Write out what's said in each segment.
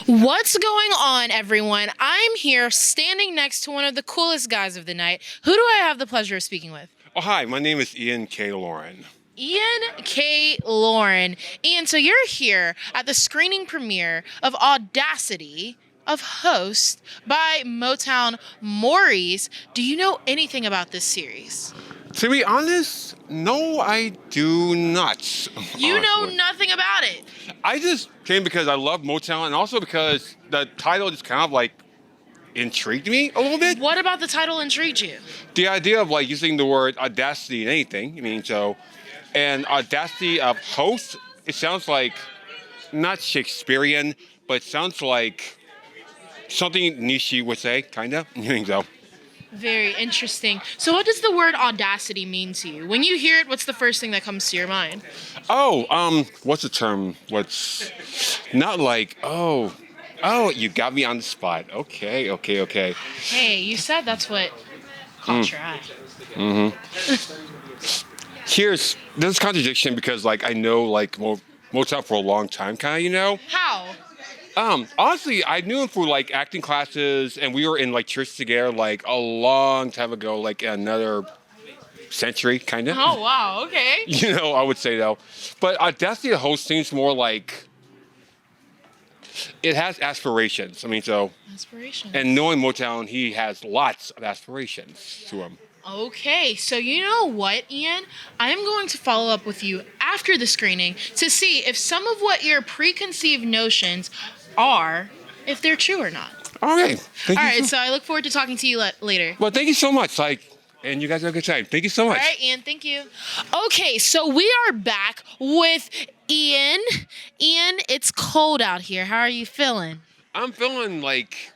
What's going on, everyone? I'm here standing next to one of the coolest guys of the night. Who do I have the pleasure of speaking with? Oh, hi, my name is Ian K. Loren. Ian K. Loren. Ian, so you're here at the screening premiere of Audacity of Host by Motown Maurice. Do you know anything about this series? To be honest, no, I do not. You know honestly. nothing about it. I just came because I love Motown and also because the title just kind of like intrigued me a little bit. What about the title intrigued you? The idea of like using the word audacity in anything, and Audacity of Host, it sounds like not Shakespearean, but it sounds like something Nietzsche would say, kind of. So. Very interesting. So what does the word audacity mean to you? When you hear it, what's the first thing that comes to your mind? What's the term? What's not like, you got me on the spot. Okay. Hey, you said that's what caught your eye. There's contradiction because like I know like Motown for a long time, kind of, How? Honestly, I knew him through like acting classes, and we were in like church together like a long time ago, like another century, kind of. Oh, wow, okay. I would say though. But Audacity of Host seems more like it has aspirations. Aspirations. And knowing Motown, he has lots of aspirations to him. Okay, so you know what, Ian? I'm going to follow up with you after the screening to see if some of what your preconceived notions are, if they're true or not. Okay. All right, so I look forward to talking to you later. Well, thank you so much. And you guys have a good time. Thank you so much. All right, Ian, thank you. Okay, so we are back with Ian. Ian, it's cold out here. How are you feeling? I'm feeling like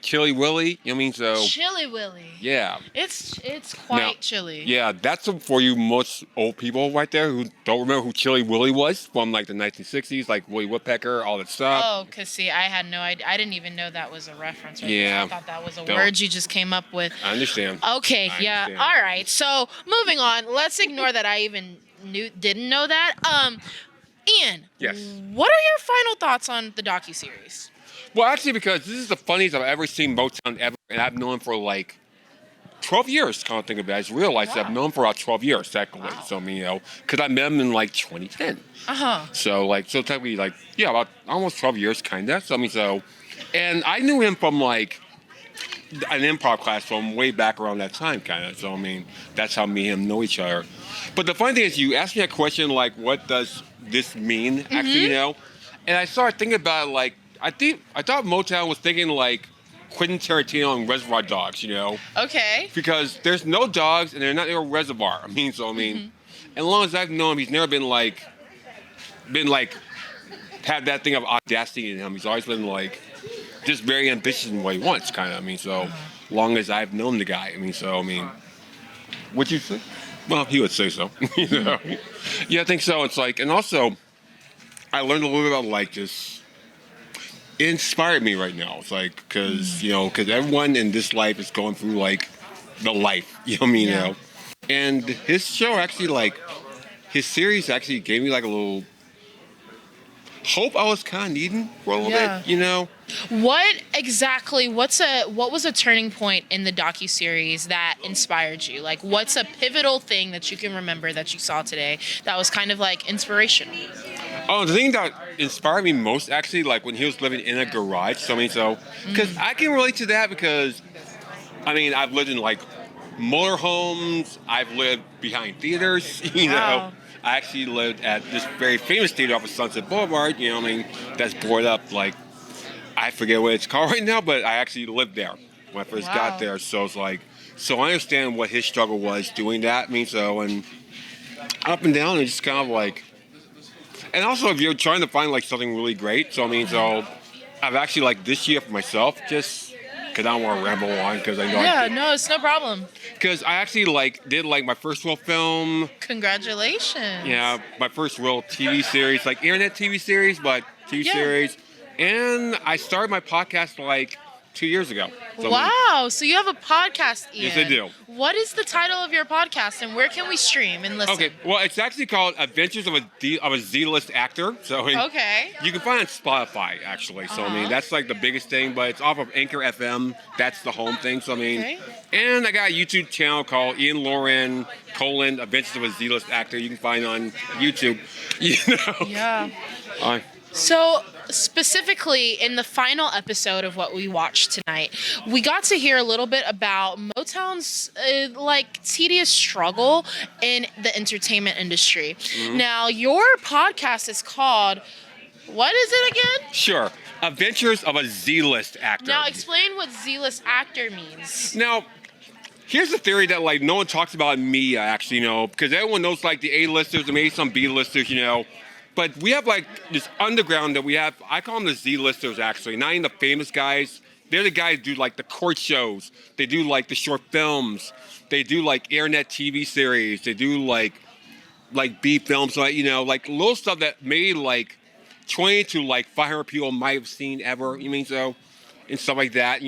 Chilly Willy. Chilly Willy. Yeah. It's quite chilly. Yeah, that's for you most old people right there who don't remember who Chilly Willy was from like the 1960s, like Willie Woodpecker, all that stuff. Oh, because see, I had no idea. I didn't even know that was a reference. Right Yeah. there. I thought that was a word you just came up with. I understand. Okay, yeah. All right. So moving on. Let's ignore that I even didn't know that. Ian. Yes. What are your final thoughts on the docuseries? Well, actually, because this is the funniest I've ever seen Motown ever, and I've known him for like 12 years, kind of think about it. I just realized that I've known him for about 12 years, technically. Wow. So, because I met him in like 2010. Uh-huh. So technically, about almost 12 years, kind of. And I knew him from like an improv class from way back around that time, kind of. So, that's how me and him know each other. But the funny thing is, you asked me a question like, what does this mean, actually, And I started thinking about it, like, I thought Motown was thinking like Quentin Tarantino and Reservoir Dogs, Okay. Because there's no dogs and they're not in a reservoir. And as long as I've known him, he's never been had that thing of audacity in him. He's always been like just very ambitious in what he wants, kind of. Long as I've known the guy. Would you say? Well, he would say so. Yeah, I think so. It's like, and also, I learned a little bit about like just. It inspired me right now. It's like, because everyone in this life is going through like the life, And his show actually his series actually gave me like a little hope I was kind of needing for a little bit, What was a turning point in the docuseries that inspired you? Like, what's a pivotal thing that you can remember that you saw today that was kind of like inspirational? Oh, the thing that inspired me most, actually, like when he was living in a garage. Because I can relate to that because, I've lived in like motorhomes. I've lived behind theaters. Wow. I actually lived at this very famous theater off of Sunset Boulevard. That's boarded up. Like, I forget what it's called right now, but I actually lived there when I first got there. So it's like, so I understand what his struggle was doing that. And up and down, it's just kind of like. And also, if you're trying to find like something really great, so I've actually like this year for myself, just because I don't want to ramble on, because I know. Yeah, no, it's no problem. Because I actually did my first real film. Congratulations. Yeah, my first real TV series, like internet TV series, but TV series, and I started my podcast like 2 years ago. So, Wow. So you have a podcast, Ian. Yes, I do. What is the title of your podcast, and where can we stream and listen? Okay, well, it's actually called Adventures of a Z-list Actor. So Okay. you can find it on Spotify, actually. So, I mean, that's like the biggest thing, but it's off of Anchor FM. That's the home thing. So, I mean, Okay. and I got a YouTube channel called Ian Loren, Adventures of a Z-List Actor. You can find it on YouTube. You know? Yeah. So, specifically in the final episode of what we watched tonight, we got to hear a little bit about Motown's tedious struggle in the entertainment industry. Mm-hmm. Now, your podcast is called, what is it again? Sure. Adventures of a Z-List Actor. Now, explain what Z-list actor means. Now, here's the theory that like no one talks about in media, actually, because everyone knows like the A-listers and maybe some B-listers, But we have like this underground that we have. I call them the Z-listers, actually. Not even the famous guys. They're the guys who do like the court shows. They do like the short films. They do like internet TV series. They do like B films, like like little stuff that maybe like 20 to like 500 people might have seen ever. You mean so, and stuff like that.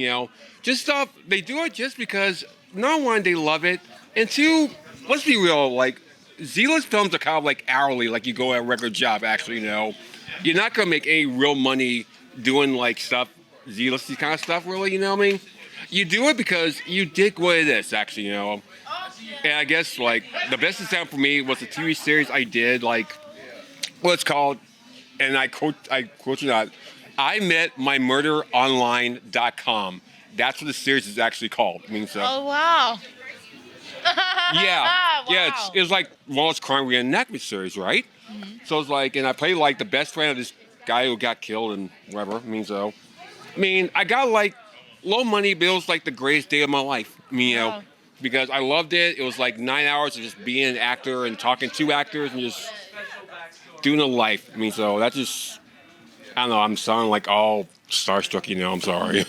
Just stuff. They do it just because number one, they love it, and two, let's be real, like. Z-list films are kind of like hourly, like you go at a regular job, actually, You're not going to make any real money doing like stuff, Z-list kind of stuff, really, you know what I mean? You do it because you dig what it is, actually, And I guess like the best example for me was a TV series I did, like, what it's called, and I quote you not, I met my murderonline.com. That's what the series is actually called. I mean, so. Oh, wow. Yeah, Wow. yeah, it was like one of those crime reenactment series, right? Mm-hmm. So it's like, and I played like the best friend of this guy who got killed and whatever. I got like low money bills, like the greatest day of my life. Wow. Because I loved it. It was like 9 hours of just being an actor and talking to actors and just doing a life. So that's just, I don't know. I'm sounding like all starstruck, I'm sorry,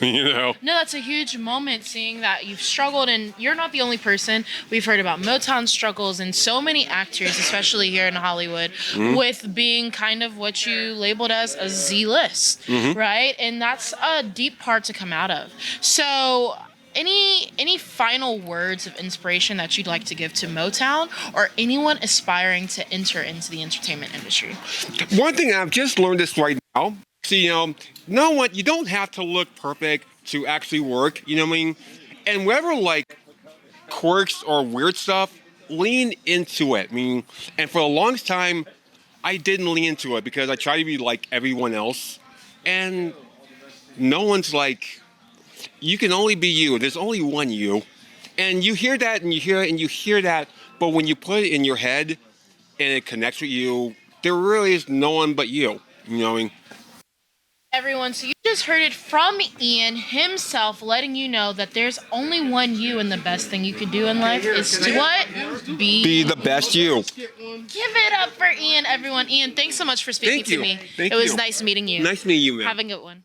No, that's a huge moment, seeing that you've struggled, and you're not the only person. We've heard about Motown struggles and so many actors, especially here in Hollywood, with being kind of what you labeled as a Z-list, right? And that's a deep part to come out of. So any final words of inspiration that you'd like to give to Motown or anyone aspiring to enter into the entertainment industry? One thing I've just learned this right now. See, you don't have to look perfect to actually work, And whatever, like, quirks or weird stuff, lean into it. And for the longest time, I didn't lean into it because I tried to be like everyone else. And no one's like, you can only be you. There's only one you. And you hear that and you hear it and you hear that. But when you put it in your head and it connects with you, there really is no one but you. Everyone, so you just heard it from Ian himself, letting you know that there's only one you, and the best thing you could do in life is to what? Be the best you. Give it up for Ian, everyone. Ian, thanks so much for speaking to me. Thank it was you. nice meeting you. Nice meeting you, man. Have a good one.